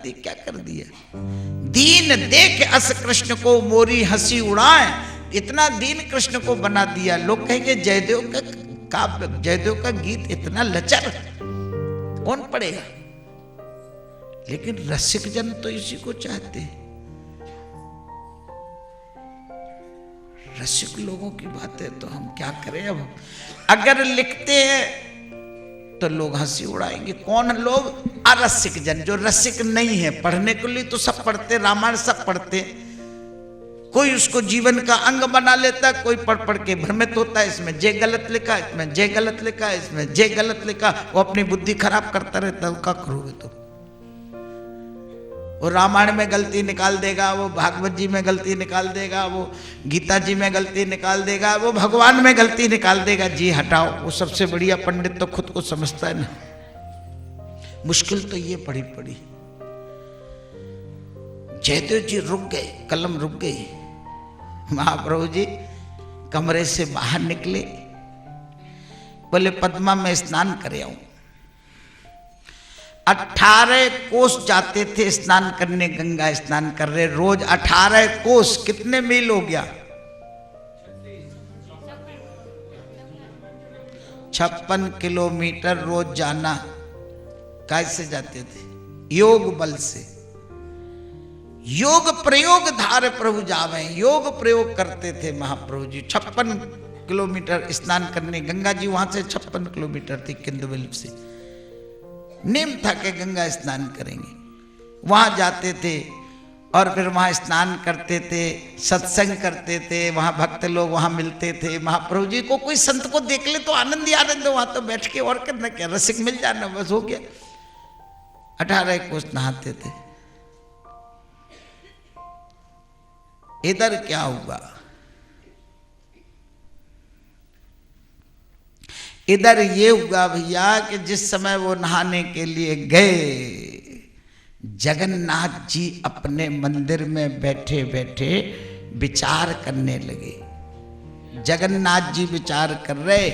क्या कर दिया। दीन देख अस कृष्ण को मोरी हंसी उड़ाए, इतना दीन कृष्ण को बना दिया। लोग कहेंगे जयदेव का काव्य, जयदेव का गीत इतना लचर कौन पढ़ेगा, लेकिन रसिक जन तो इसी को चाहते हैं। रसिक लोगों की बात है तो हम क्या करें। अब अगर लिखते हैं तो लोग हंसी उड़ाएंगे। कौन लोग? अरसिक जन, जो रसिक नहीं है। पढ़ने के लिए तो सब पढ़ते, रामायण सब पढ़ते, कोई उसको जीवन का अंग बना लेता, कोई पढ़ पढ़ के भ्रमित होता है, इसमें जे गलत लिखा, इसमें जे गलत लिखा, इसमें जे गलत लिखा, वो अपनी बुद्धि खराब करता रहता है। क्या करोगे तो? वो रामायण में गलती निकाल देगा, वो भागवत जी में गलती निकाल देगा, वो गीता जी में गलती निकाल देगा, वो भगवान में गलती निकाल देगा। जी हटाओ, वो सबसे बढ़िया पंडित तो खुद को समझता है ना। मुश्किल तो ये पड़ी पड़ी। जयदेव जी रुक गए, कलम रुक गई। महाप्रभु जी कमरे से बाहर निकले, बोले पद्मा में स्नान करे आऊं। 18 कोस जाते थे स्नान करने, गंगा स्नान कर रहे रोज 18 कोस। कितने मील हो गया? 56 किलोमीटर रोज जाना। कैसे जाते थे? योग बल से। योग प्रयोग धार प्रभु जावे, योग प्रयोग करते थे महाप्रभु जी। 56 किलोमीटर स्नान करने, गंगा जी वहां से 56 किलोमीटर थी किंदुबिल से। नेम था कि गंगा स्नान करेंगे, वहां जाते थे और फिर वहां स्नान करते थे, सत्संग करते थे, वहां भक्त लोग वहां मिलते थे। महाप्रभु जी को कोई संत को देख ले तो आनंद ही आनंद, वहां तो बैठ के और करना क्या, रसिक मिल जाना बस हो गया। 18 कोस नहाते थे। इधर क्या हुआ? इधर ये हुआ भैया कि जिस समय वो नहाने के लिए गए, जगन्नाथ जी अपने मंदिर में बैठे बैठे विचार करने लगे। जगन्नाथ जी विचार कर रहे,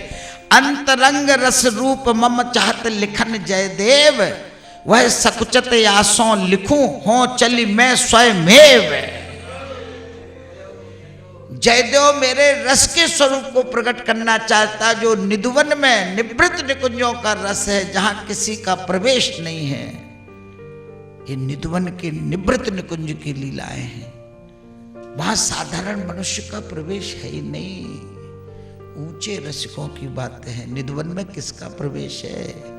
अंतरंग रस रूप मम चाहत लिखन जयदेव, वह सकुचत आसों लिखूं हो चली मैं स्वयमेव। जयदेव मेरे रस के स्वरूप को प्रकट करना चाहता, जो निधुवन में निवृत्त निकुंजों का रस है, जहां किसी का प्रवेश नहीं है। ये निधुवन के निवृत्त निकुंज की लीलाएं हैं, वहां साधारण मनुष्य का प्रवेश है ही नहीं। ऊंचे रसिकों की बात है। निधुवन में किसका प्रवेश है?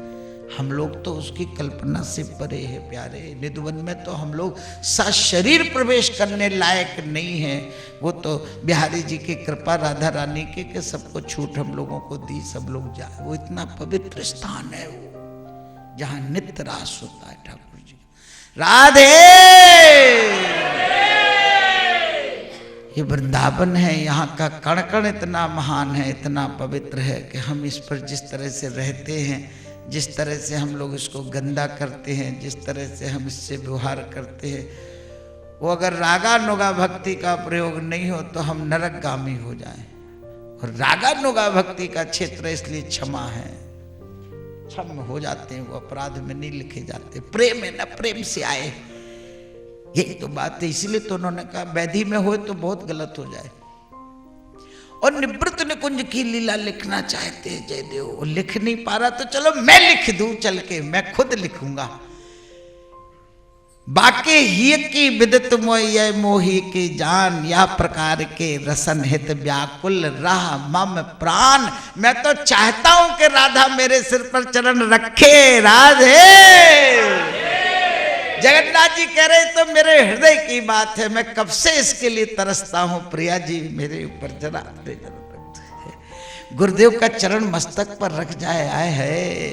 हम लोग तो उसकी कल्पना से परे है प्यारे। निधुवन में तो हम लोग सशरीर प्रवेश करने लायक नहीं है। वो तो बिहारी जी की कृपा, राधा रानी के सबको छूट हम लोगों को दी, सब लोग जाए। वो इतना पवित्र स्थान है वो, जहां नित्य रास होता है ठाकुर जी। राधे, ये वृंदावन है, यहाँ का कण कण इतना महान है, इतना पवित्र है कि हम इस पर जिस तरह से रहते हैं, जिस तरह से हम लोग इसको गंदा करते हैं, जिस तरह से हम इससे व्यवहार करते हैं, वो अगर रागा नुगा भक्ति का प्रयोग नहीं हो तो हम नरकगामी हो जाएं। और रागा नुगा भक्ति का क्षेत्र इसलिए क्षमा है, क्षम हो जाते हैं, वो अपराध में नहीं लिखे जाते। प्रेम है ना, प्रेम से आए, यही तो बात है। इसलिए तो उन्होंने कहा वैधि में हो तो बहुत गलत हो जाए। और निवृत्त निकुंज की लीला लिखना चाहते हैं जयदेव, वो लिख नहीं पा रहा तो चलो मैं लिख दूं, चल के मैं खुद लिखूंगा। बाके ही की विदित मोय मोही की जान, या प्रकार के रसन हित व्याकुल राह मम प्राण। मैं तो चाहता हूं कि राधा मेरे सिर पर चरण रखे। राधे, जगन्नाथ जी कह रहे तो मेरे हृदय की बात है, मैं कब से इसके लिए तरसता हूं। प्रिया जी मेरे ऊपर जरा गुरुदेव का चरण मस्तक पर रख जाए, आए है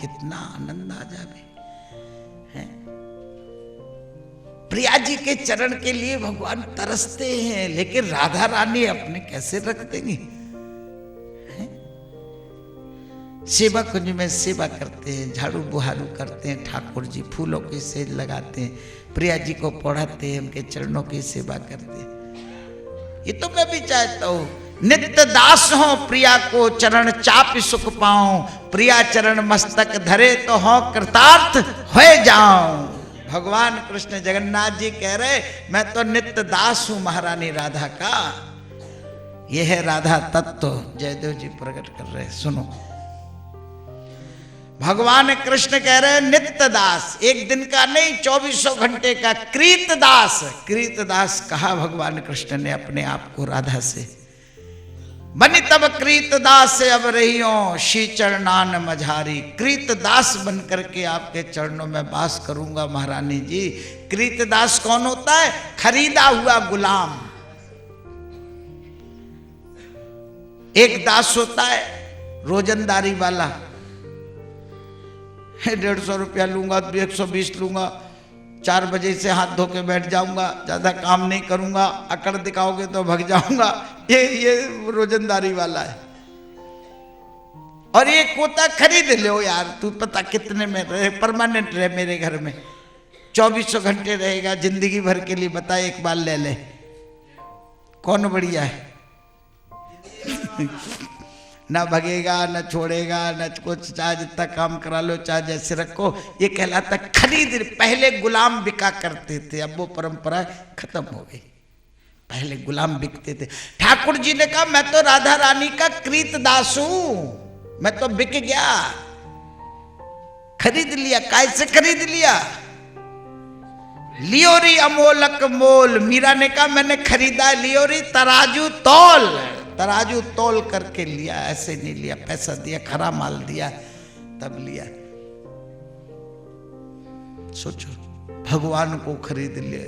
कितना आनंद आ जाए। प्रिया जी के चरण के लिए भगवान तरसते हैं, लेकिन राधा रानी अपने कैसे रख देंगी। सेवा कुंज में सेवा करते हैं, झाड़ू बुहारू करते हैं, ठाकुर जी फूलों की सेज लगाते हैं, प्रिया जी को पढ़ाते हैं, उनके चरणों की सेवा करते हैं। ये तो मैं भी चाहता हूँ, नित्य दास हो प्रिया को चरण चापि सुख पाऊं, प्रिया चरण मस्तक धरे तो हो कृतार्थ हो जाऊं। भगवान कृष्ण जगन्नाथ जी कह रहे मैं तो नित्य दास हूं महारानी राधा का। यह है राधा तत्व। जयदेव जी प्रकट कर रहे, सुनो। भगवान कृष्ण कह रहे नित्य दास, एक दिन का नहीं 2400 घंटे का कृत दास। कृत दास कहा भगवान कृष्ण ने अपने आप को राधा से। बनी तब कृत दास से अब रही हो श्री चरणान मझारी। कृत दास बन करके आपके चरणों में वास करूंगा महारानी जी। कृत दास कौन होता है? खरीदा हुआ गुलाम। एक दास होता है रोजंदारी वाला, 150 रुपया लूंगा, 120 लूंगा, 4 बजे से हाथ धो के बैठ जाऊंगा, ज्यादा काम नहीं करूंगा, अकड़ दिखाओगे तो भग जाऊंगा। ये रोजंदारी वाला है। और ये कोता खरीद लो यार, तू पता कितने में रहे, परमानेंट रहे मेरे घर में, 2400 घंटे रहेगा जिंदगी भर के लिए, बता एक बार ले ले, कौन बढ़िया है? ना भगेगा, ना छोड़ेगा, ना कुछ, चाहे जितना काम करा लो, चाहे जैसे रखो। ये कहलाता खरीद। पहले गुलाम बिका करते थे, अब वो परंपरा खत्म हो गई। पहले गुलाम बिकते थे। ठाकुर जी ने कहा मैं तो राधा रानी का कृत दास हूं, मैं तो बिक गया, खरीद लिया। कैसे खरीद लिया? लियोरी अमोलक मोल। मीरा ने कहा मैंने खरीदा लियोरी, तराजू तौल, तराजू तोल करके लिया, ऐसे नहीं लिया, पैसा दिया, खरा माल दिया तब लिया। सोचो, भगवान को खरीद लिया।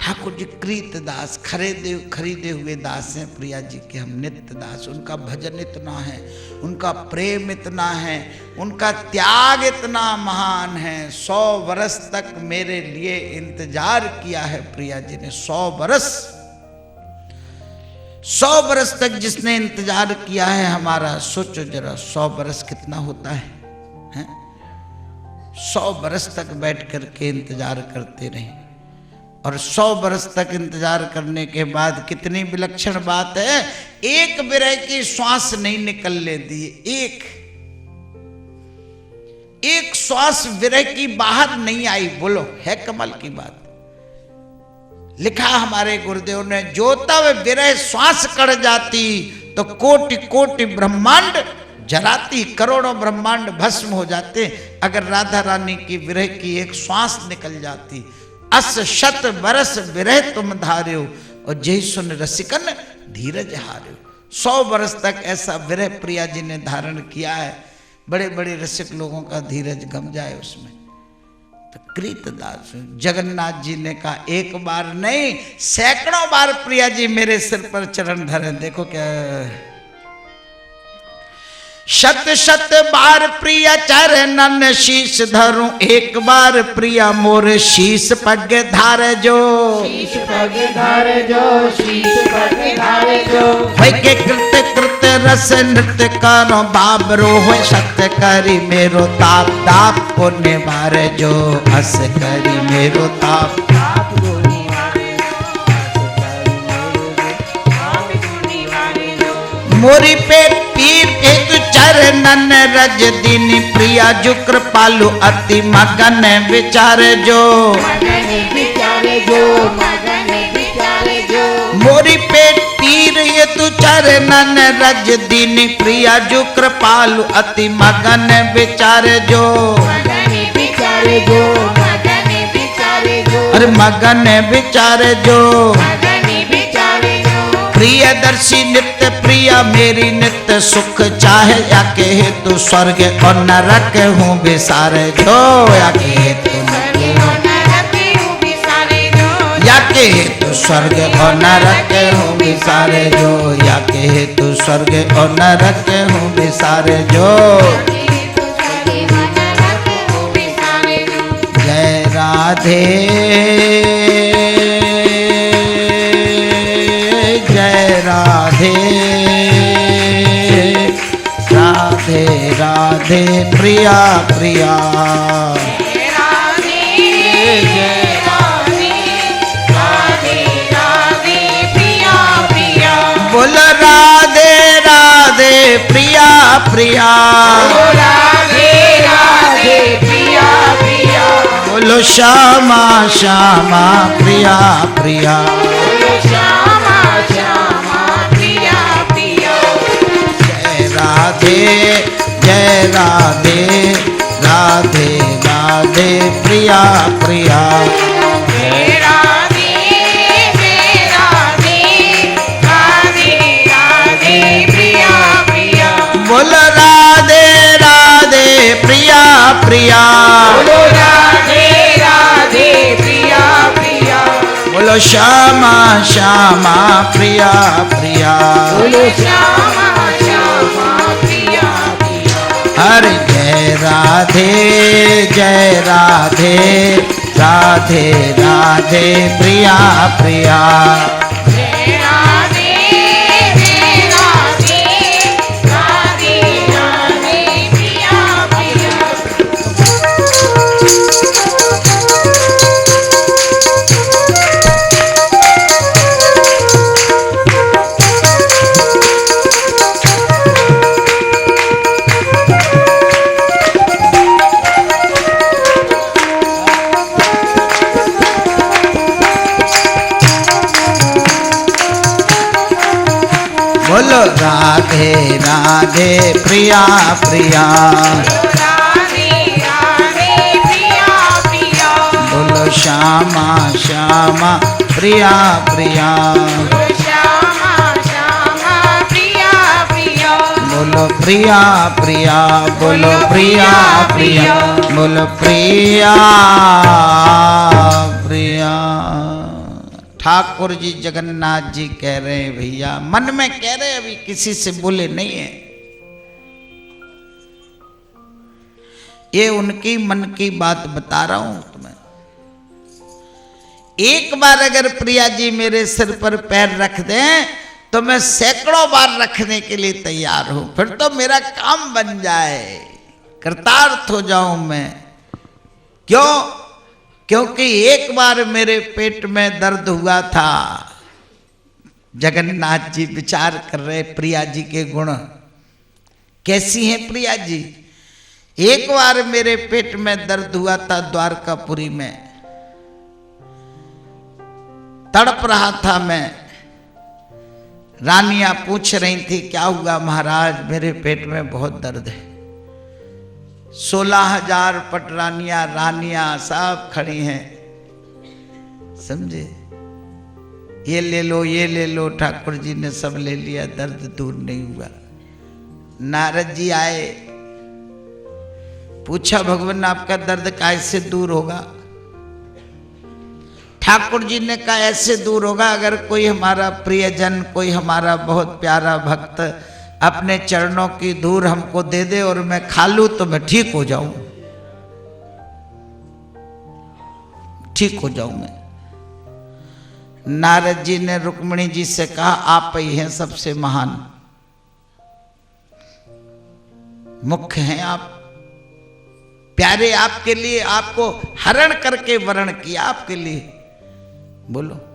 ठाकुर जी कृत दास, खरीदे हुए दास हैं प्रिया जी के हम, नित्य दास। उनका भजन इतना है, उनका प्रेम इतना है, उनका त्याग इतना महान है। 100 वर्ष तक मेरे लिए इंतजार किया है प्रिया जी ने, 100 वर्ष। 100 वर्ष तक जिसने इंतजार किया है हमारा, सोचो जरा 100 वर्ष कितना होता है? 100 वर्ष तक बैठ करके इंतजार करते रहे। और 100 वर्ष तक इंतजार करने के बाद कितनी विलक्षण बात है, एक विरह की श्वास नहीं निकलने दी। एक श्वास विरह की बाहर नहीं आई। बोलो, है कमाल की बात। लिखा हमारे गुरुदेव ने, जो तब विरह श्वास कड़ जाती तो कोटि कोटि ब्रह्मांड जराती। करोड़ों ब्रह्मांड भस्म हो जाते अगर राधा रानी की विरह की एक श्वास निकल जाती। 80 बरस विरह तुम धार्यो और जय सुन रसिकन धीरज हार्यो। 100 वर्ष तक ऐसा विरह प्रिया जी ने धारण किया है। बड़े बड़े रसिक लोगों का धीरज गम जाए उसमें। तो कृतदास जगन्नाथ जी ने कहा एक बार नहीं, सैकड़ों बार प्रिया जी मेरे सिर पर चरण धरे। देखो क्या, 100 बार प्रिया चरणन शीश धरूं, एक बार प्रिया मोर शीश पग धार जो। शीश पग धार जो, शीश पग धार जो। वै के कृत रस नृत्य करो बाबरो हो, सत्य करी मेरो ताप ताप को निवार जो। हस करी मेरो ताप ताप को मोरी पे पीर के तु चरणन रज दिन प्रिया जो कृपालु अति मगन विचार जो। मोरी पे पीर ये तु चरणन रज दिन प्रिया जो कृपालु अति मगन विचार जो। अरे मगन विचार जो। प्रियदर्शी नित्य प्रिया मेरी नित्य सुख चाहे, या के हेतु स्वर्ग और नरक हूँ विसारे जो। या के हेतु या के हेतु स्वर्ग और नरक हूँ विसारे जो। या के हेतु स्वर्ग और नरक हूँ विसारे जो। जय राधे जय राधे राधे राधे प्रिया प्रिया। जय राधे जय राधे राधे राधे प्रिया प्रिया। बोल राधे राधे प्रिया प्रिया। राधे राधे प्रिया प्रिया। बोलो श्यामा श्यामा प्रिया प्रिया, श्यामा श्यामा प्रिया प्रिया। जय राधे जय राधे, राधे राधे प्रिया प्रिया। जय राधे जय राधे, राधे राधे प्रिया प्रिया। बोल राधे राधे प्रिया प्रिया, बोलो राधे राधे प्रिया प्रिया। बोलो श्यामा श्यामा प्रिया प्रिया। बोलो श्यामा श्यामा प्रिया प्रिया। हरे जय राधे जय राधे, राधे राधे प्रिया प्रिया। जय राधे जय राधे, राधे राधे प्रिया प्रिया। बोलो राधे राधे प्रिया प्रिया, राधे राधे प्रिया प्रिया। बोलो श्यामा श्यामा प्रिया प्रिया। श्यामा श्यामा प्रिया प्रिया। बोलो प्रिया प्रिया, बोलो प्रिया प्रिया, बोलो प्रिया प्रिया। ठाकुर जी जगन्नाथ जी कह रहे हैं भैया, मन में कह रहे अभी किसी से बोले नहीं है, ये उनकी मन की बात बता रहा हूं तुम्हें। एक बार अगर प्रिया जी मेरे सिर पर पैर रख दें तो मैं सैकड़ों बार रखने के लिए तैयार हूं, फिर तो मेरा काम बन जाए, कृतार्थ हो जाऊं मैं। क्यों? क्योंकि एक बार मेरे पेट में दर्द हुआ था। जगन्नाथ जी विचार कर रहे प्रिया जी के गुण कैसी हैं प्रिया जी। एक बार मेरे पेट में दर्द हुआ था द्वारकापुरी में, तड़प रहा था मैं। रानियां पूछ रही थी क्या हुआ महाराज, मेरे पेट में बहुत दर्द है। 16,000 पटरानियां रानियां सब खड़ी हैं, समझे। ये ले लो ये ले लो, ठाकुर जी ने सब ले लिया, दर्द दूर नहीं हुआ। नारद जी आए, पूछा भगवान आपका दर्द कैसे दूर होगा। ठाकुर जी ने कहा ऐसे दूर होगा अगर कोई हमारा प्रियजन, कोई हमारा बहुत प्यारा भक्त अपने चरणों की धूल हमको दे दे और मैं खा लूं तो मैं ठीक हो जाऊं, ठीक हो जाऊं मैं। नारद जी ने रुक्मिणी जी से कहा आप ही हैं सबसे महान, मुख्य हैं आप, प्यारे आपके लिए, आपको हरण करके वरण किया आपके लिए, बोलो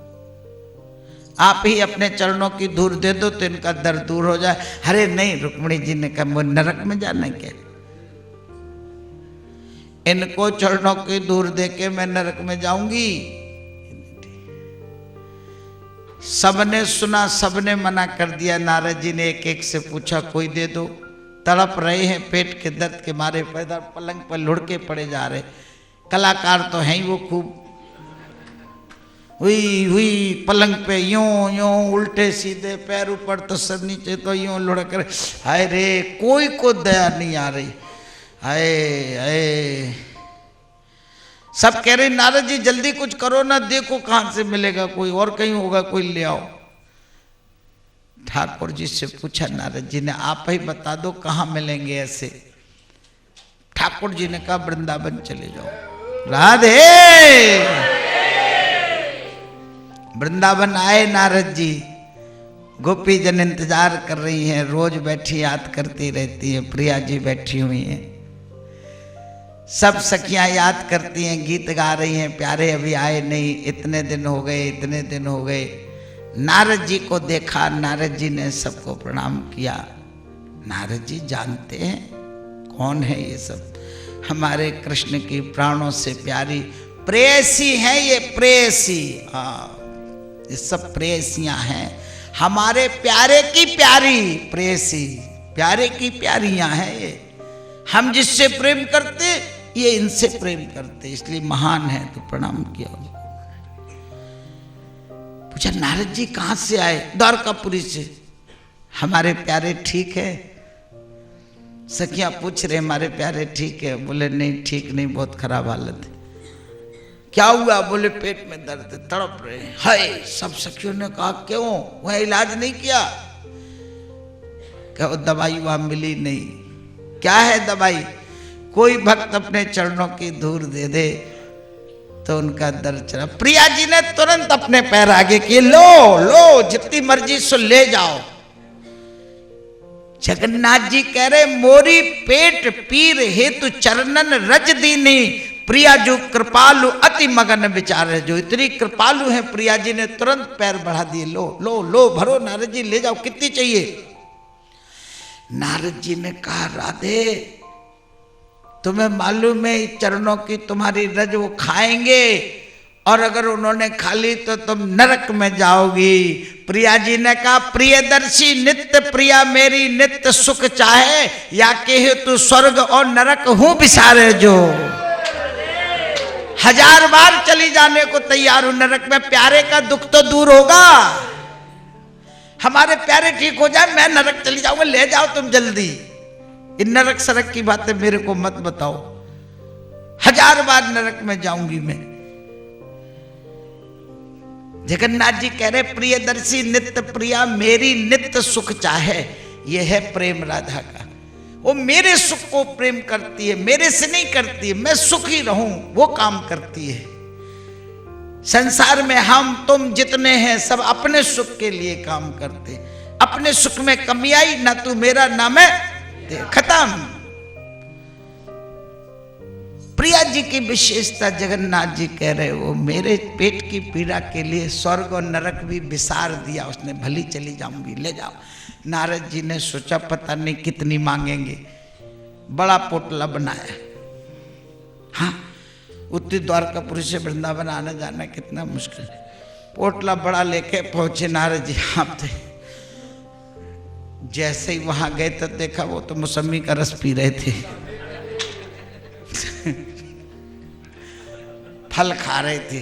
आप ही अपने चरणों की धूल दे दो तो इनका दर्द दूर हो जाए। अरे नहीं, रुक्मिणी जी ने कहा मुझे नरक में जाना क्या, इनको चरणों की धूल दे के मैं नरक में जाऊंगी। सबने सुना, सबने मना कर दिया। नारद जी ने एक एक से पूछा कोई दे दो, तड़प रहे हैं पेट के दर्द के मारे, पैदल पलंग पर लुढ़के पड़े जा रहे। कलाकार तो हैं ही वो, खूब हुई हुई पलंग पे यूं यूं उल्टे सीधे, पैर ऊपर तो सर नीचे तो यूं लुढ़क रहे। हाय रे, कोई को दया नहीं आ रही। हाय हाय, सब कह रहे नारद जी जल्दी कुछ करो ना, देखो कहां से मिलेगा, कोई और कहीं होगा, कोई ले आओ। ठाकुर जी से पूछा नारद जी ने, आप ही बता दो कहां मिलेंगे ऐसे। ठाकुर जी ने कहा वृंदावन चले जाओ। राधे। वृंदावन आए नारद जी, गोपी जन इंतजार कर रही हैं, रोज बैठी याद करती रहती है। प्रिया जी बैठी हुई हैं, सब सखियां याद करती हैं, गीत गा रही हैं, प्यारे अभी आए नहीं, इतने दिन हो गए, इतने दिन हो गए। नारद जी को देखा, नारद जी ने सबको प्रणाम किया। नारद जी जानते हैं कौन है ये सब, हमारे कृष्ण की प्राणों से प्यारी प्रेयसी हैं ये, प्रेयसी। हाँ, ये सब प्रेयसियां हैं, हमारे प्यारे की प्यारी प्रेयसी, प्यारे की प्यारियां हैं ये। हम जिससे प्रेम करते ये इनसे प्रेम करते, इसलिए महान है। तो प्रणाम किया, पूछा नारद जी कहां से आए? द्वारकापुरी से। हमारे प्यारे ठीक है? सखियां पूछ रहे हमारे प्यारे ठीक है? बोले नहीं ठीक नहीं, बहुत खराब हालत है। क्या हुआ? बोले पेट में दर्द है, तड़प रहे हैं। हाय, सब सखियों ने कहा क्यों? वह इलाज नहीं किया? क्या दवाई वहां मिली नहीं? क्या है दवाई? कोई भक्त अपने चरणों की धूल दे दे तो उनका दर्द चला। प्रिया जी ने तुरंत अपने पैर आगे किए, लो लो जितनी मर्जी सो ले जाओ। जगन्नाथ जी कह रहे मोरी पेट पीर हेतु चरणन रज दीनी, प्रिया जो कृपालु अति मगन विचार। जो इतनी कृपालु है प्रिया जी ने तुरंत पैर बढ़ा दिए, लो लो लो भरो नारद जी ले जाओ, कितनी चाहिए? नारद जी ने कहा राधे तुम्हें मालूम है चरणों की तुम्हारी रज वो खाएंगे, और अगर उन्होंने खा ली तो तुम नरक में जाओगी। प्रिया जी ने कहा प्रियदर्शी नित्य प्रिया मेरी नित्य सुख चाहे, या कहे तू स्वर्ग और नरक हूं बिसारे जो। 1000 बार चली जाने को तैयार हूं नरक में, प्यारे का दुख तो दूर होगा। हमारे प्यारे ठीक हो जाए मैं नरक चली जाऊंगा, ले जाओ तुम जल्दी। इन नरक सरक की बातें मेरे को मत बताओ, 1000 बार नरक में जाऊंगी मैं। जगन्नाथ जी कह रहे प्रियदर्शी नित्य प्रिया मेरी नित्य सुख चाहे। यह है प्रेम राधा का, वो मेरे सुख को प्रेम करती है, मेरे से नहीं करती है। मैं सुखी रहूं वो काम करती है। संसार में हम तुम जितने हैं सब अपने सुख के लिए काम करते, अपने सुख में कमी आई ना तू मेरा ना मैं, खत्म। प्रिया जी की विशेषता जगन्नाथ जी कह रहे वो मेरे पेट की पीड़ा के लिए स्वर्ग और नरक भी विसार दिया उसने, भली चली जाऊंगी ले जाओ। नारद जी ने सोचा पता नहीं कितनी मांगेंगे, बड़ा पोटला बनाया। हाँ, उत्तरी द्वारकापुरी से वृंदावन आना जाना कितना मुश्किल है। पोटला बड़ा लेके पहुंचे नारद जी। आप थे जैसे ही वहां गए तो देखा वो तो मौसमी का रस पी रहे थे, फल खा रहे थे।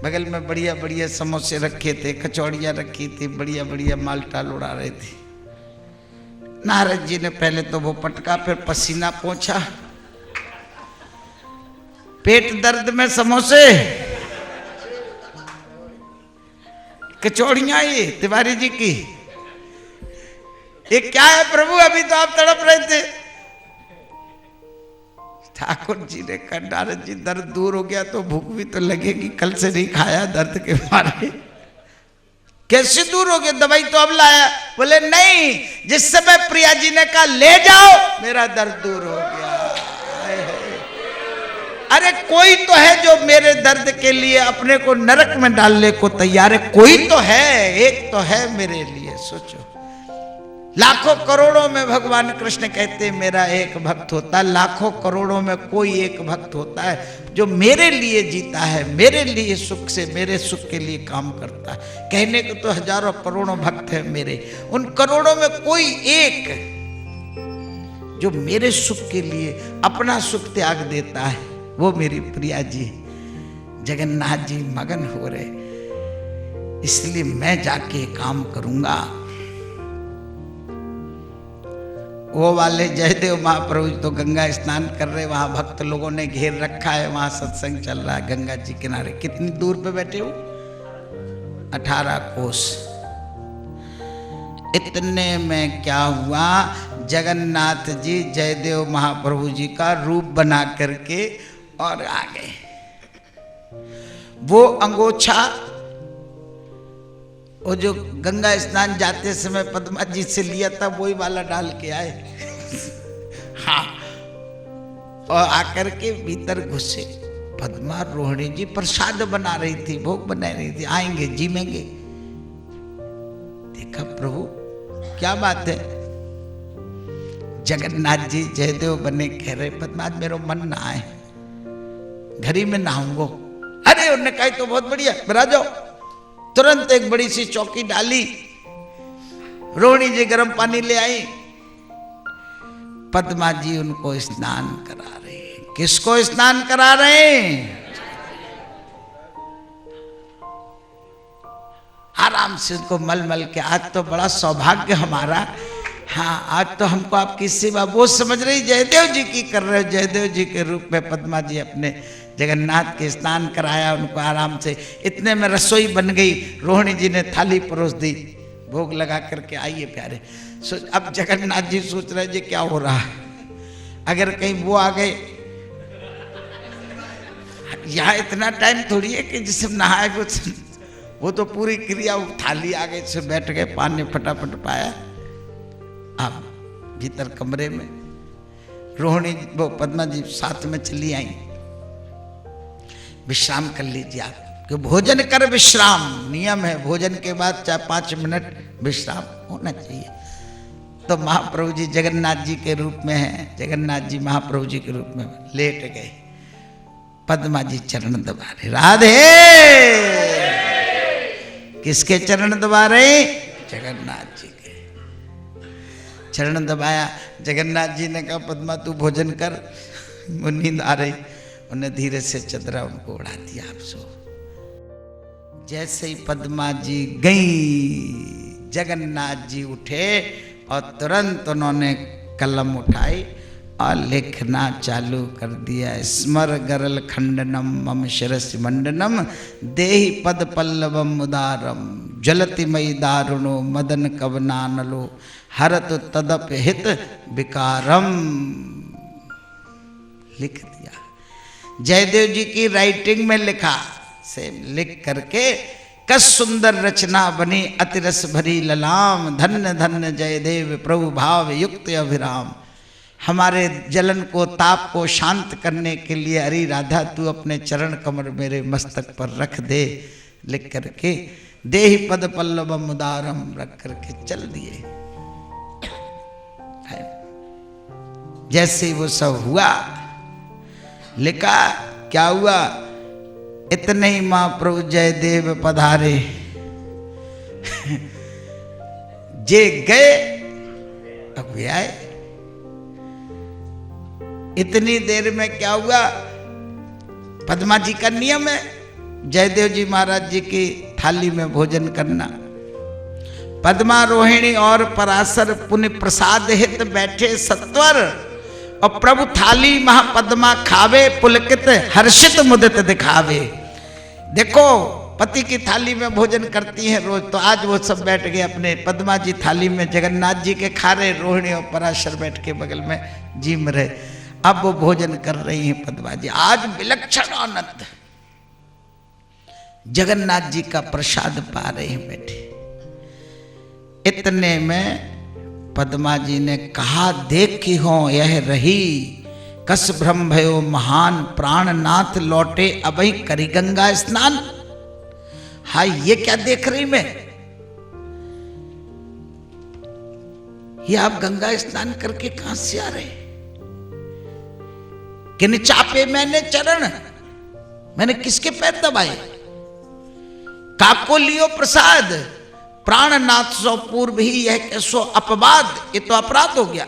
बगल में बढ़िया बढ़िया समोसे रखे थे, कचौड़ियाँ रखी थी, बढ़िया बढ़िया मालटाल उड़ा रहे थे। नारद जी ने पहले तो वो पटका, फिर पसीना पोंछा, पेट दर्द में समोसे कचौड़ियाँ ये तिवारी जी की, ये क्या है प्रभु? अभी तो आप तड़प रहे थे। ठाकुर जी ने कहा नारद जी दर्द दूर हो गया तो भूख भी तो लगेगी, कल से नहीं खाया दर्द के मारे। कैसे दूर हो गया? दवाई तो अब लाया। बोले नहीं, जिस समय प्रिया जी ने कहा ले जाओ मेरा दर्द दूर हो गया। अरे कोई तो है जो मेरे दर्द के लिए अपने को नरक में डालने को तैयार है, कोई तो है, एक तो है मेरे लिए। सोचो लाखों करोड़ों में भगवान कृष्ण कहते हैं मेरा एक भक्त होता है, लाखों करोड़ों में कोई एक भक्त होता है जो मेरे लिए जीता है, मेरे लिए सुख से, मेरे सुख के लिए काम करता है। कहने को तो हजारों करोड़ों भक्त हैं मेरे, उन करोड़ों में कोई एक जो मेरे सुख के लिए अपना सुख त्याग देता है, वो मेरी प्रिया जी। जगन्नाथ जी मगन हो रहे, इसलिए मैं जाके काम करूंगा। वो वाले जयदेव महाप्रभु तो गंगा स्नान कर रहे, वहां भक्त लोगों ने घेर रखा है, वहां सत्संग चल रहा है गंगा जी किनारे। कितनी दूर पे बैठे हो? 18 कोस। इतने में क्या हुआ, जगन्नाथ जी जयदेव महाप्रभु जी का रूप बना करके और आ गए। वो अंगोछा वो जो गंगा स्नान जाते समय पद्मा जी से लिया था वही वाला डाल के आए। हाँ, और आकर के भीतर घुसे। पद्मा रोहिणी जी प्रसाद बना रही थी, भोग बना रही थी, आएंगे जीमेंगे। देखा प्रभु क्या बात है। जगन्नाथ जी जयदेव बने कह रहे पद्मा मेरा मन ना आए, घर ही में नहाऊंगो। अरे उन्होंने कहा तो बहुत बढ़िया, बना जाओ। तुरंत एक बड़ी सी चौकी डाली, रोहिणी जी गर्म पानी ले आई, पद्मा जी उनको स्नान करा रहे हैं। किसको स्नान करा रहे हैं? आराम से उनको मल मल के। आज तो बड़ा सौभाग्य हमारा, हाँ आज तो हमको आपकी सेवा वो समझ रही जयदेव जी की कर रहे हो। जयदेव जी के रूप में पद्मा जी अपने जगन्नाथ के स्नान कराया उनको आराम से। इतने में रसोई बन गई, रोहिणी जी ने थाली परोस दी, भोग लगा करके आइए प्यारे। अब जगन्नाथ जी सोच रहे जी क्या हो रहा, अगर कहीं वो आ गए, यहाँ इतना टाइम थोड़ी है कि जिससे नहाए वो तो पूरी क्रिया, थाली आ गई से बैठ गए, पानी फटाफट पाया। अब भीतर कमरे में रोहिणी वो पद्मा जी साथ में चली आई, विश्राम कर लीजिए आप, कि भोजन कर विश्राम नियम है, भोजन के बाद चाहे 5 मिनट विश्राम होना चाहिए। तो महाप्रभु जी जगन्नाथ जी के रूप में हैं, जगन्नाथ जी महाप्रभु जी के रूप में लेट गए, पद्मा जी चरण दबा रहे। राधे, किसके चरण दबा रहे? जगन्नाथ जी के चरण दबाया। जगन्नाथ जी ने कहा पद्मा तू भोजन कर, वो नींद आ रही, उन्हें धीरे से चदरा उनको उड़ा दिया। आप सो। जैसे ही पद्मा जी गई, जगन्नाथ जी उठे और तुरंत उन्होंने कलम उठाई और लिखना चालू कर दिया। स्मर गरल खंडनम मम शिरसि मंडनम देहि पद पल्लवम उदारम जलति मई दारुणो मदन कवनानलो हरत तदप हित विकारम। लिख दिया, जयदेव जी की राइटिंग में लिखा, से लिख करके कस सुंदर रचना बनी अतिरस भरी ललाम। धन्य धन्य जयदेव प्रभु भाव युक्त अभिराम। हमारे जलन को ताप को शांत करने के लिए अरे राधा तू अपने चरण कमर मेरे मस्तक पर रख दे, लिख करके देहि पद पल्लवम उदारम रख करके चल दिए। जैसे वो सब हुआ, लिखा क्या हुआ, इतने ही महाप्रभु जयदेव पधारे। जे गए अब वे आए। इतनी देर में क्या हुआ, पद्मा जी का नियम है जयदेव जी महाराज जी की थाली में भोजन करना। पद्मा रोहिणी और पराशर पुण्य प्रसाद हित बैठे सत्वर, और प्रभु थाली महापद्मा खावे पुलकित हर्षित मुदित दिखावे। देखो पति की थाली में भोजन करती हैं रोज, तो आज वो सब बैठ गए अपने पद्मा जी थाली में, जगन्नाथ जी के खा रहे, रोहिणी और पराशर बैठ के बगल में जीम रहे। अब वो भोजन कर रही हैं पद्मा जी। आज विलक्षण आनंद, जगन्नाथ जी का प्रसाद पा रहे हैं बैठे। इतने में पद्मा जी ने कहा देखी हो यह रही, कस भ्रम भयो महान प्राणनाथ लौटे अबही करी गंगा स्नान। हाय ये क्या देख रही मैं, ये आप गंगा स्नान करके कहां से आ रहे? किन चापे मैंने चरण, मैंने किसके पैर दबाए? काको लियो प्रसाद प्राणनाथ सो पूर्व ही यह कैसो अपवाद, ये तो अपराध हो गया।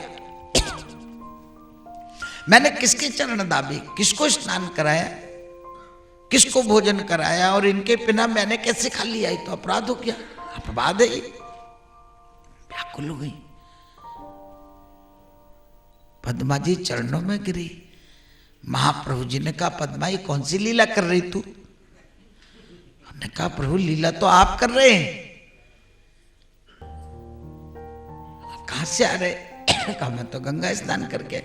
मैंने किसके चरण दाबे, किसको स्नान कराया, किसको भोजन कराया, और इनके बिना मैंने कैसे खा लिया? ये तो अपराध हो गया, अपवाद है। व्याकुल हो गई पद्मा जी, चरणों में गिरी। महाप्रभु जी ने कहा पद्मा ये कौन सी लीला कर रही तू? ने कहा प्रभु लीला तो आप कर रहे हैं, कहां से आ रहे? कहा मैं तो गंगा स्नान करके।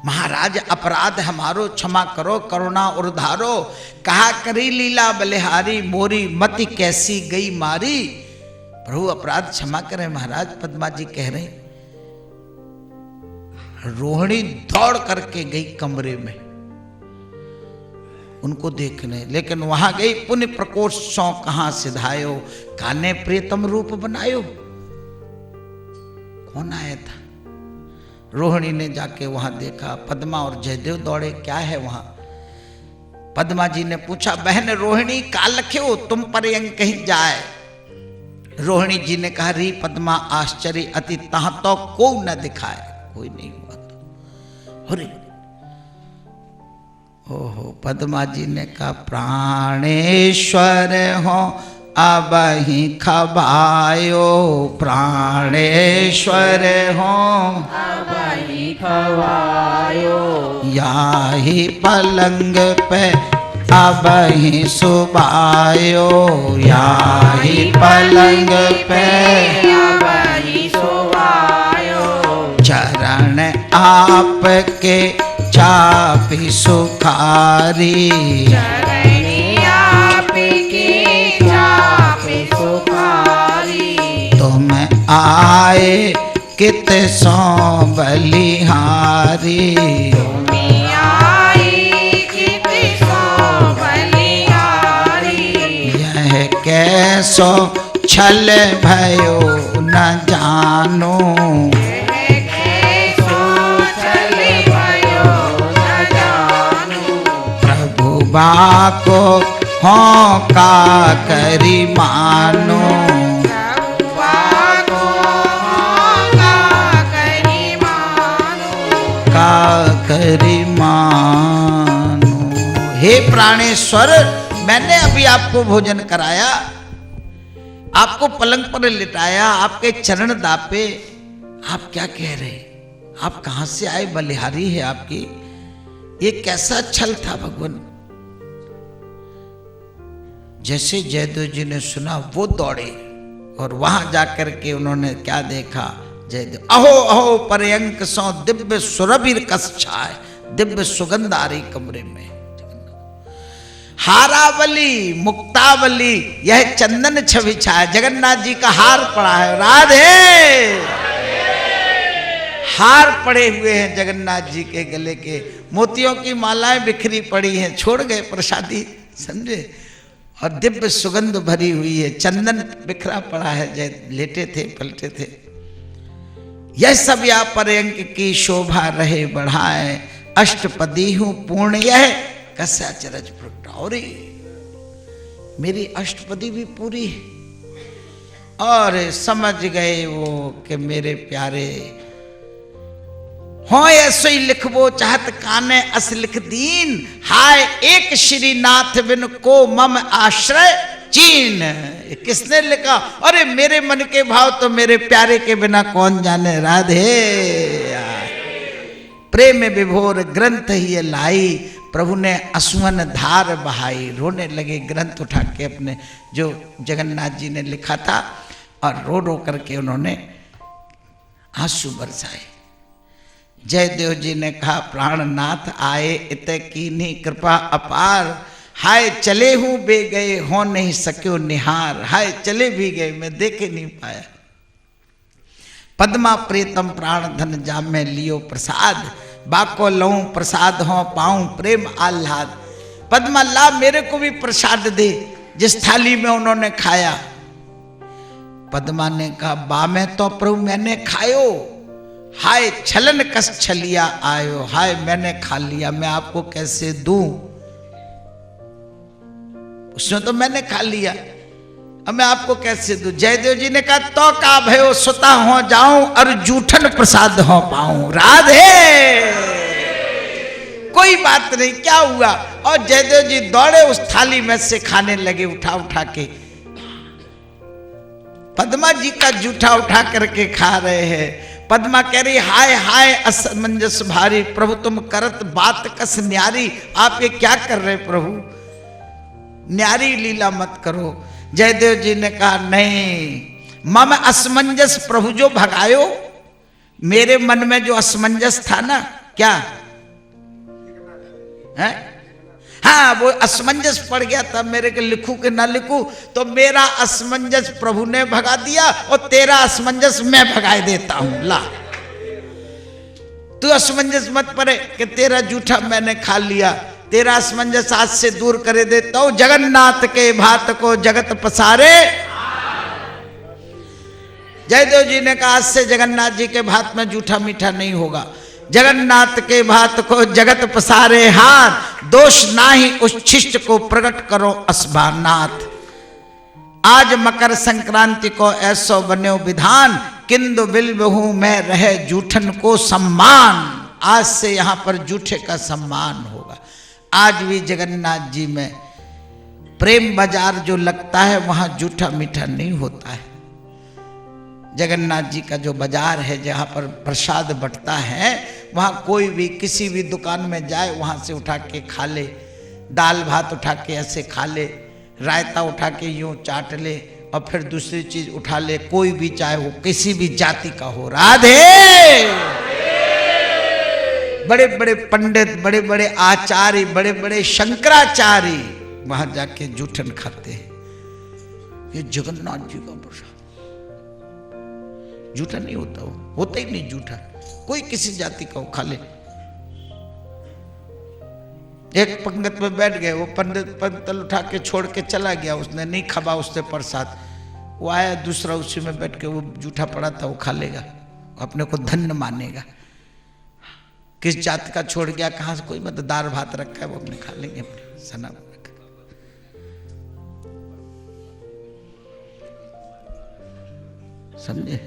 महाराज अपराध हमारो क्षमा करो करुणा उर्धारो, कहा करी लीला बलिहारी मोरी मति कैसी गई मारी। प्रभु अपराध क्षमा करें महाराज, पद्मा जी कह रहे। रोहिणी दौड़ करके गई कमरे में उनको देखने, लेकिन वहां गई पुण्य प्रकोष्ठ सौ कहां सिधायो, काने प्रियतम रूप बनायो। कौन आया था? रोहिणी ने जाके वहां देखा, पद्मा और जयदेव दौड़े, क्या है वहां? पद्मा जी ने पूछा, बहन रोहिणी का लख्यो तुम पर्यंक कहीं जाए। रोहिणी जी ने कहा, री पद्मा आश्चर्य अति तहां तो को न दिखाए, कोई नहीं हुआ तो। अरे ओहो, पद्मा जी ने कहा, प्राणेश्वर हो अब ही खबायो, प्राणेश्वर हो अब ही खवायो, याही पलंग पे अब ही सुबायो, याही पलंग पे अब ही सोवायो, चरण आपके चापी सुखारी, चरणी आपकी चापी सुखारी, तुम आए कित सो बलिहारी, तुम्हीं आई कित सो बलिहारी, यह कैसो छल भयो न जानो, यह कैसो छल भयो न जानो, प्रभु बाको हो का करी मानो, को का करी मानो, का करी मानो। हे प्राणेश्वर, मैंने अभी आपको भोजन कराया, आपको पलंग पर लिटाया, आपके चरण दापे, आप क्या कह रहे? आप कहां से आए? बलिहारी है आपकी, ये कैसा छल था भगवान। जैसे जयदेव जी ने सुना वो दौड़े और वहां जाकर के उन्होंने क्या देखा? जयदेव, अहो अहो पर्यंक सो दिव्य सुरभिर कस छाए, दिव्य सुगंध आ रही कमरे में। हारावली मुक्तावली, यह चंदन छवि छाया, जगन्नाथ जी का हार पड़ा है। राधे, हार पड़े हुए हैं जगन्नाथ जी के गले के, मोतियों की मालाएं बिखरी पड़ी हैं, छोड़ गए प्रसादी, समझे, और दिव्य सुगंध भरी हुई है, चंदन बिखरा पड़ा है, जय लेटे थे पलटे थे। यह सब या पर्यंक की शोभा रहे बढ़ाए, अष्टपदी हूं पूर्ण यह कस्या चरज प्रगटाओरी, मेरी अष्टपदी भी पूरी है। और समझ गए वो कि मेरे प्यारे हो ऐसो ही लिखबो चाहत काने अस लिख दीन, हाय एक श्रीनाथ बिन को मम आश्रय चीन। किसने लिखा? अरे मेरे मन के भाव तो मेरे प्यारे के बिना कौन जाने। राधे, प्रेम विभोर ग्रंथ ही लाई, प्रभु ने असुवन धार बहाई। रोने लगे ग्रंथ उठा के अपने, जो जगन्नाथ जी ने लिखा था, और रो रो करके उन्होंने आंसू बरसाए। जयदेव जी ने कहा, प्राणनाथ आए इत कीन्ही कृपा अपार, हाय चले हूं बे गए हो नहीं सक्यो निहार, हाय चले भी गए मैं देखे नहीं पाया। पद्मा प्रीतम प्राण धन जामे लियो प्रसाद, बाको लऊं प्रसाद हो पाऊं प्रेम आह्लाद। पद्मा ला मेरे को भी प्रसाद दे, जिस थाली में उन्होंने खाया। पद्मा ने कहा, बा में तो प्रभु मैंने खायो, हाय छलन कस छलिया आयो, हाय मैंने खा लिया, मैं आपको कैसे दूं? उसने तो मैंने खा लिया, अब मैं आपको कैसे दूं? जयदेव जी ने कहा, तो का भयो सुता हो जाऊं और जूठन प्रसाद हो पाऊं। राधे, कोई बात नहीं, क्या हुआ? और जयदेव जी दौड़े उस थाली में से खाने लगे, उठा उठा के पद्मा जी का जूठा उठा करके खा रहे हैं। पद्मा कह रही, हाय हाय असमंजस भारी, प्रभु तुम करत बात कस न्यारी। आप ये क्या कर रहे प्रभु? न्यारी लीला मत करो। जयदेव जी ने कहा, नहीं, मम असमंजस प्रभु जो भगायो, मेरे मन में जो असमंजस था ना, क्या है? हाँ, वो असमंजस पड़ गया था मेरे के, लिखूं कि ना लिखूं, तो मेरा असमंजस प्रभु ने भगा दिया और तेरा असमंजस मैं भगा देता हूं। ला, तू असमंजस मत पड़े कि तेरा जूठा मैंने खा लिया, तेरा असमंजस आज से दूर करे देता हूं। जगन्नाथ के भात को जगत पसारे। जयदेव जी ने कहा, आज से जगन्नाथ जी के भात में जूठा मीठा नहीं होगा। जगन्नाथ के भात को जगत पसारे हाथ, दोष नाही उस शिष्ट को प्रकट करो असभानाथ। आज मकर संक्रांति को ऐसो बन्यो विधान, किंदु बिलबहू में रहे जूठन को सम्मान। आज से यहाँ पर जूठे का सम्मान होगा। आज भी जगन्नाथ जी में प्रेम बाजार जो लगता है वहां जूठा मीठा नहीं होता है। जगन्नाथ जी का जो बाजार है जहाँ पर प्रसाद बंटता है, वहाँ कोई भी किसी भी दुकान में जाए वहाँ से उठा के खा ले, दाल भात उठा के ऐसे खा ले, रायता उठा के यूँ चाट ले और फिर दूसरी चीज उठा ले, कोई भी चाहे वो किसी भी जाति का हो। राधे। बड़े बड़े पंडित, बड़े बड़े आचार्य, बड़े बड़े शंकराचार्य वहां जाके जूठन खाते हैं। ये जगन्नाथ जी का प्रसाद जूठा नहीं होता, होता ही नहीं जूठा, कोई किसी जाति का खा ले। एक पंगत में बैठ गए, वो पंडित पंतल उठा के छोड़ के चला गया, उसने नहीं खबा उससे प्रसाद। वो आया दूसरा उसी में बैठ के, वो जूठा पड़ा था वो खा लेगा, अपने को धन्य मानेगा। किस जाति का छोड़ गया, कहां से, कोई मतलब दाल भात रखा है वो अपने खा लेंगे, अपने सना समझे।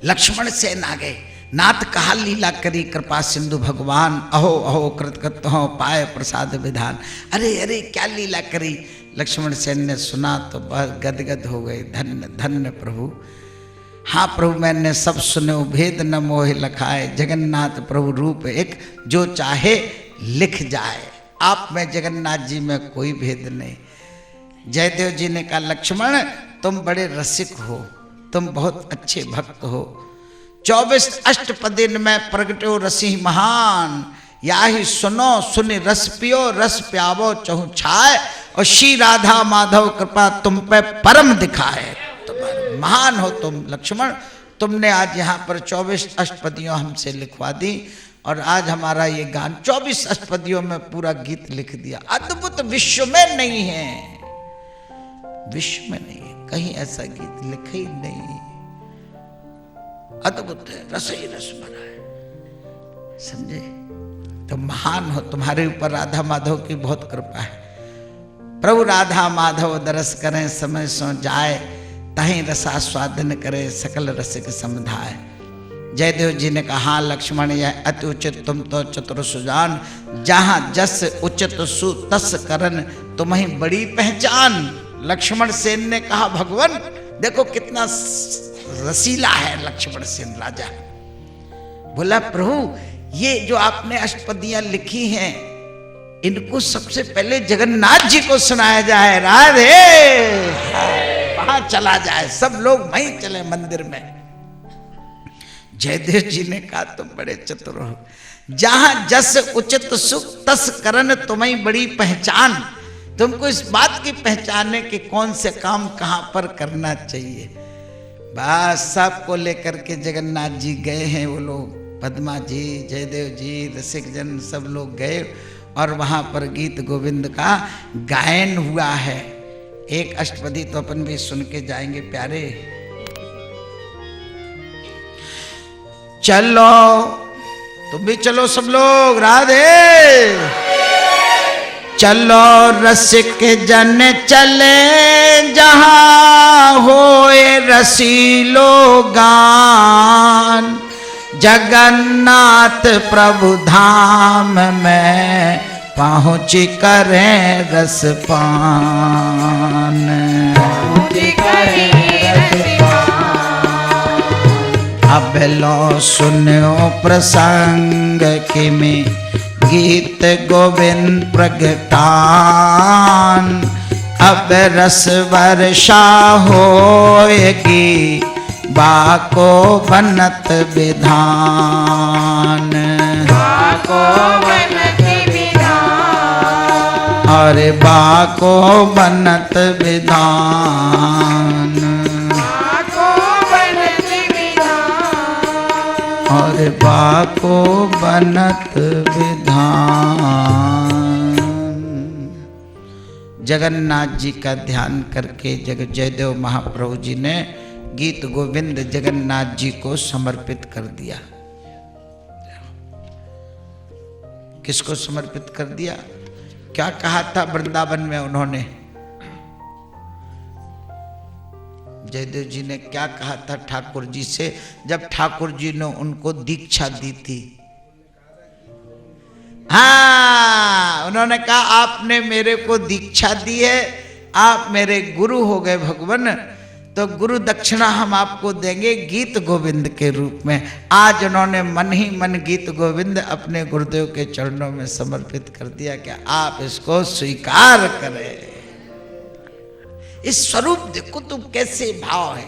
लक्ष्मण सेन आ गए, नाथ कहा लीला करी कृपा सिंधु भगवान, अहो अहो कृत हो पाए प्रसाद विधान। अरे अरे क्या लीला करी। लक्ष्मण सेन ने सुना तो बहुत गदगद हो गए, धन्य धन्य प्रभु। हाँ प्रभु मैंने सब सुनो, भेद न मोह लखाए, जगन्नाथ प्रभु रूप एक जो चाहे लिख जाए। आप में जगन्नाथ जी में कोई भेद नहीं। जयदेव जी ने कहा लक्ष्मण तुम बड़े रसिक हो, तुम बहुत अच्छे भक्त हो। 24 अष्टपदिन में प्रगटो रसी महान, या ही सुनो सुनि रस पियो, रस प्यावो चहु छाए, और श्री राधा माधव कृपा तुम पे परम दिखाए। तुम्हारे महान हो तुम लक्ष्मण। तुमने आज यहाँ पर 24 अष्टपदियों हमसे लिखवा दी, और आज हमारा ये गान 24 अष्टपदियों में पूरा गीत लिख दिया। अद्भुत, विश्व में नहीं है, विश्व में नहीं है, कहीं ऐसा गीत लिखा ही नहीं। अद्भुत है, रस ही रस भरा है, समझे। तो महान हो, तुम्हारे ऊपर राधा माधव की बहुत कृपा है। प्रभु राधा माधव दरस करें समय सो जाए, तहीं रसास्वादन करे सकल रसिक समधाय। जयदेव जी ने कहा हाँ लक्ष्मण यह अति उचित तुम तो चतुर सुजान, जहां जस उचित सु तस करन तुम्हें बड़ी पहचान। लक्ष्मण सेन ने कहा भगवान देखो कितना रसीला है लक्ष्मण सेन राजा। बोला प्रभु ये जो आपने अष्टपदियां लिखी हैं इनको सबसे पहले जगन्नाथ जी को सुनाया जाए। राधे। वहां चला जाए, सब लोग वहीं चले मंदिर में। जयदेव जी ने कहा तुम बड़े चतुर हो, जहां जस उचित सुख तस करन तुम्हें बड़ी पहचान। तुमको इस बात की पहचाने कि कौन से काम कहां पर करना चाहिए। बस सबको लेकर के जगन्नाथ जी गए हैं, वो लोग पद्मा जी, जयदेव जी, रसिक जन सब लोग गए और वहां पर गीत गोविंद का गायन हुआ है। एक अष्टपदी तो अपन भी सुन के जाएंगे प्यारे। चलो तुम भी चलो सब लोग। राधे। चलो रसिक जन चले जहां होए रसीलो गान, जगन्नाथ प्रभु धाम में पहुँच करें रसपान। अब लो सुनो प्रसंग कि में गीत गोविंद प्रगटान, अब रस वर्षा होएगी बाको बनत विधान। बाको बनत विधान, अरे बाको बनत विधान, बाको बनत विधान, और बाको बनत विधान। जगन्नाथ जी का ध्यान करके जयदेव महाप्रभु जी ने गीत गोविंद जगन्नाथ जी को समर्पित कर दिया। किसको समर्पित कर दिया? क्या कहा था वृंदावन में उन्होंने? जयदेव जी ने क्या कहा था ठाकुर जी से जब ठाकुर जी ने उनको दीक्षा दी थी? हाँ, उन्होंने कहा आपने मेरे को दीक्षा दी है, आप मेरे गुरु हो गए भगवान, तो गुरु दक्षिणा हम आपको देंगे गीत गोविंद के रूप में। आज उन्होंने मन ही मन गीत गोविंद अपने गुरुदेव के चरणों में समर्पित कर दिया कि आप इसको स्वीकार करें। इस स्वरूप देखो तुम कैसे भाव है।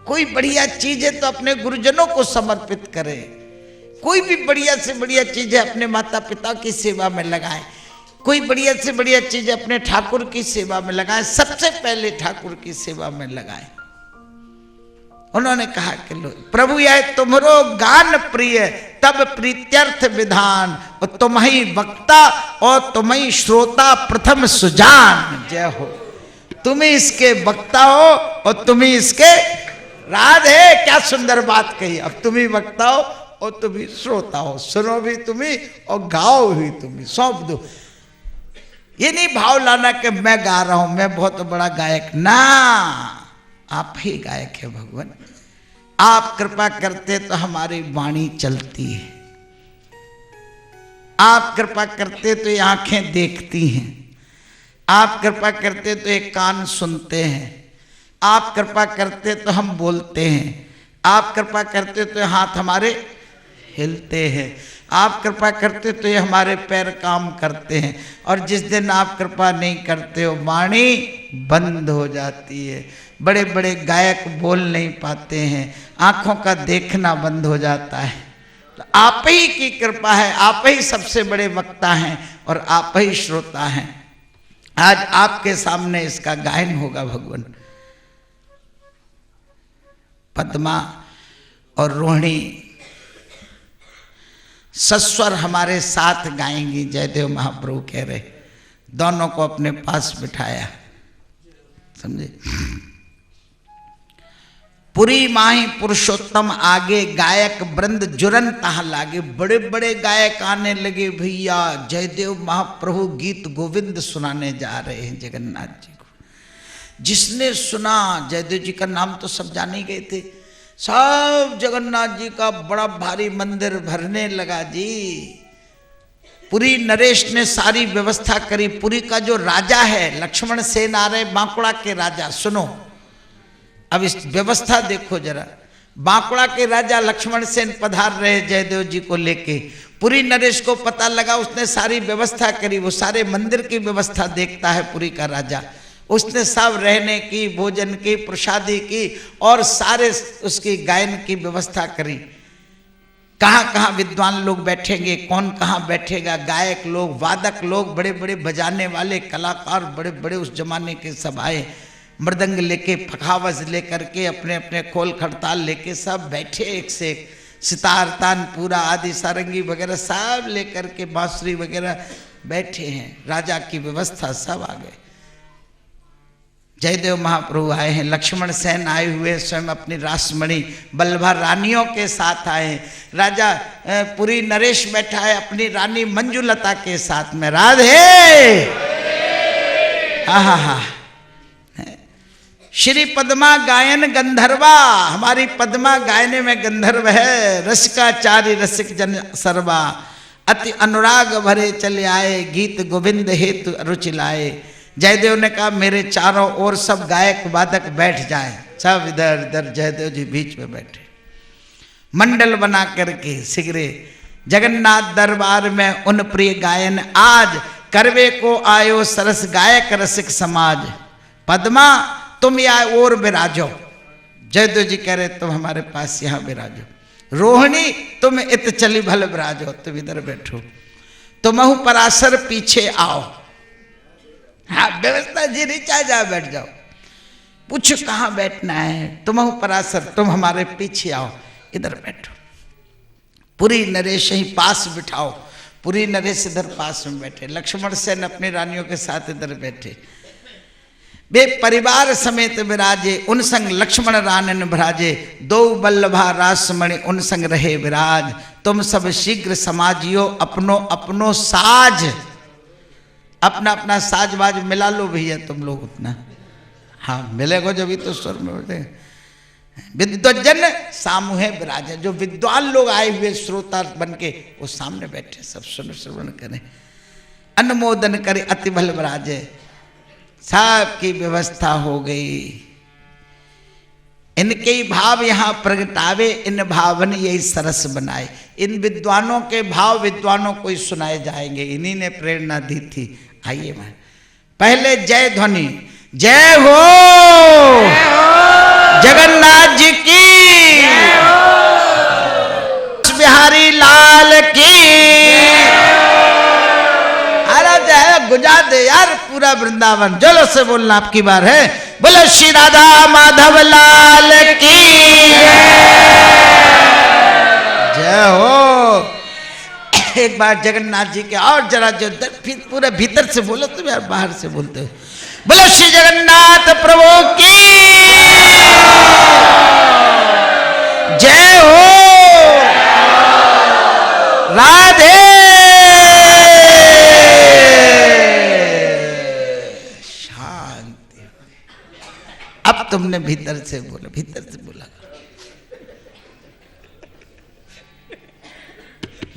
कोई बढ़िया चीज है तो अपने गुरुजनों को समर्पित करें, कोई भी बढ़िया से बढ़िया चीज है अपने माता पिता की सेवा में लगाए, कोई बढ़िया से बढ़िया चीज अपने ठाकुर की सेवा में लगाए, सबसे पहले ठाकुर की सेवा में लगाए। उन्होंने कहा कि लो प्रभु यह तुम्हारो गान प्रिय तब प्रीत्यर्थ विधान, और तुम ही वक्ता और तुम ही श्रोता प्रथम सुजान। जय हो, तुम ही इसके वक्ता हो और तुम ही इसके राधे। क्या सुंदर बात कही। अब तुम ही वक्ता हो और तुम ही श्रोता हो, सुनो भी तुम ही और गाओ भी तुम ही, सौंप दो। ये नहीं भाव लाना कि मैं गा रहा हूं, मैं बहुत बड़ा गायक, ना, आप ही गायक है भगवान। आप कृपा करते तो हमारी वाणी चलती है, आप कृपा करते तो ये आंखें देखती हैं, आप कृपा करते तो ये कान सुनते हैं, आप कृपा करते तो हम बोलते हैं, आप कृपा करते तो हाथ हमारे हिलते हैं, आप कृपा करते तो ये हमारे पैर काम करते हैं। और जिस दिन आप कृपा नहीं करते हो वाणी बंद हो जाती है। बड़े बड़े गायक बोल नहीं पाते हैं, आंखों का देखना बंद हो जाता है। तो आप ही की कृपा है, आप ही सबसे बड़े वक्ता हैं और आप ही श्रोता हैं। आज आपके सामने इसका गायन होगा भगवान। पद्मा और रोहिणी सस्वर हमारे साथ गाएंगी। जयदेव महाप्रभु कह रहे, दोनों को अपने पास बिठाया, समझे। पुरी माही पुरुषोत्तम आगे, गायक वृंद जुरन तहा लागे। बड़े बड़े गायक आने लगे भैया। जयदेव महाप्रभु गीत गोविंद सुनाने जा रहे हैं जगन्नाथ जी को। जिसने सुना, जयदेव जी का नाम तो सब जाने गए थे, सब जगन्नाथ जी का बड़ा भारी मंदिर भरने लगा जी। पुरी नरेश ने सारी व्यवस्था करी। पुरी का जो राजा है लक्ष्मण सेन आ रहे, बांकुड़ा के राजा। सुनो अब इस व्यवस्था देखो जरा। बांकुड़ा के राजा लक्ष्मण सेन पधार रहे जयदेव जी को लेके। पुरी नरेश को पता लगा, उसने सारी व्यवस्था करी। वो सारे मंदिर की व्यवस्था देखता है पुरी का राजा। उसने सब रहने की, भोजन की, प्रसादी की और सारे उसकी गायन की व्यवस्था करी। कहाँ कहाँ विद्वान लोग बैठेंगे, कौन कहाँ बैठेगा, गायक लोग, वादक लोग, बड़े बड़े बजाने वाले कलाकार बड़े बड़े उस जमाने के सब आए। मृदंग लेके, पखावज लेकर के, अपने अपने खोल खड़ताल लेके सब बैठे एक से एक। सितार तानपुरा आदि सारंगी वगैरह सब लेकर के, बांसुरी वगैरह बैठे हैं। राजा की व्यवस्था सब आ गए। जयदेव महाप्रभु आए हैं, लक्ष्मण सेन आए हुए स्वयं अपनी रासमणि बल्लभा रानियों के साथ आए हैं। राजा पुरी नरेश बैठा है अपनी रानी मंजुलता के साथ में। राधे हा श्री पद्मा गायन गंधर्वा। हमारी पद्मा गायने में गंधर्व है। रसिकाचारी रसिक जन सर्वा, अति अनुराग भरे चले आए, गीत गोविंद हेतु रुचि लाए। जयदेव ने कहा मेरे चारों ओर सब गायक वादक बैठ जाएं। सब इधर इधर, जयदेव जी बीच में बैठे, मंडल बना करके सिगरे। जगन्नाथ दरबार में उन प्रिय गायन आज, करवे को आयो सरस गायक रसिक समाज। पद्मा तुम या और विराजो। जयदेव जी कह रहे तुम हमारे पास यहाँ विराजो। रोहिणी तुम इत चली भल विराजो, तुम इधर बैठो। तुमहु पराशर पीछे आओ। हाँ व्यवस्था जी नहीं, चाहे जाओ बैठ जाओ। पूछो कहाँ बैठना है। तुमहु पराशर, तुम हमारे पीछे आओ, इधर बैठो। पुरी नरेश ही पास बिठाओ। पुरी नरेश इधर पास में बैठे। लक्ष्मण सेन अपनी रानियों के साथ इधर बैठे। वे परिवार समेत विराजे, उन संग लक्ष्मण रानन भराजे, दो बल्लभा रासमणि उन संग रहे विराज। तुम सब शीघ्र समाजियो अपनो अपनो साज, अपना अपना साजबाज मिला लो भैया तुम लोग उतना, हाँ मिलेगा जब ही तो स्वर में बोलते। विद्वजन सामूहे विराजे, जो विद्वान लोग आए हुए श्रोता बन के वो सामने बैठे, सब सुन श्रवण करें, अनुमोदन करे अति भल विराजे। सब की व्यवस्था हो गई। इनके ही भाव यहाँ प्रगटावे, इन भावन यही सरस बनाए। इन विद्वानों के भाव विद्वानों को ही सुनाए जाएंगे, इन्हीं ने प्रेरणा दी थी। आइए मैं पहले जय ध्वनि, जय हो जगन्नाथ जी की, बिहारी लाल की। अरे जय गुजा दे यार पूरा वृंदावन, जोर से बोलना आपकी बार है। बोलो श्री राधा माधव लाल की जय हो। एक बार जगन्नाथ जी के और जरा जो फिर पूरा भीतर से बोलो तुम यार, बाहर से बोलते हो। बोलो श्री जगन्नाथ प्रभु की जय हो। राधे शांति। अब तुमने भीतर से बोला, भीतर से बोला।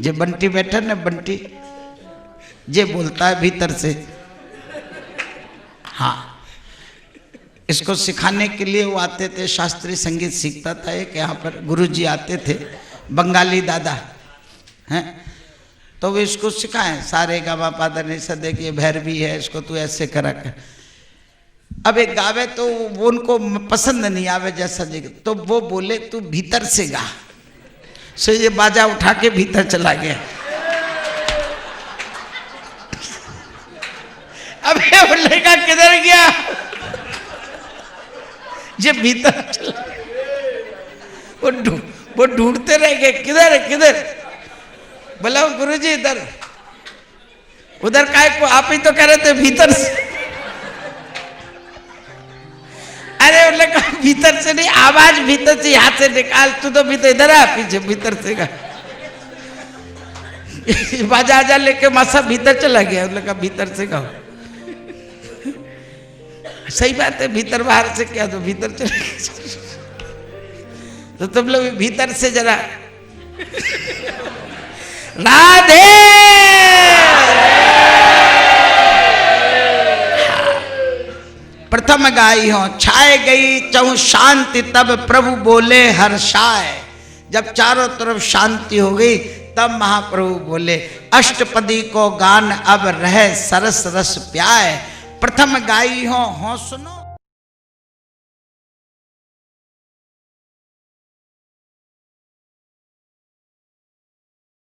जे बंटी बैठा ना, बंटी जे बोलता है भीतर से। हाँ, इसको सिखाने के लिए वो आते थे, शास्त्रीय संगीत सीखता था एक, यहाँ पर गुरुजी आते थे, बंगाली दादा हैं, तो वो इसको सिखाएं, सारे गामा पादा नहीं सा, देखिए भैरवी है, इसको तू ऐसे करा कर। अब एक गावे तो वो उनको पसंद नहीं आवे जैसा जी, तो वो बोले तू भीतर से गा। सो ये बाजा उठा के भीतर चला गया। अब ये बोलेगा किधर गया, ये भीतर चला, वो ढूंढते रह गए किधर किधर। बोला गुरुजी इधर, उधर काय को आप ही तो कह रहे थे भीतर से। अरे बोले भीतर से नहीं, आवाज भीतर से हाथ से निकाल, तू तो भीतर इधर आ, पीछे भीतर से का बाजा आजा लेके मासा भीतर चला गया। बोले कहा भीतर से गाओ। सही बात है, भीतर बाहर से क्या, तो भीतर चले गए। तो तुम लोग भीतर से जरा राधे। प्रथम गाई हो छाए गई चहु शांति, तब प्रभु बोले हर्षाए। जब चारों तरफ शांति हो गई तब महाप्रभु बोले अष्टपदी को गान अब रहे सरस रस प्याए। प्रथम गाई हो सुनो।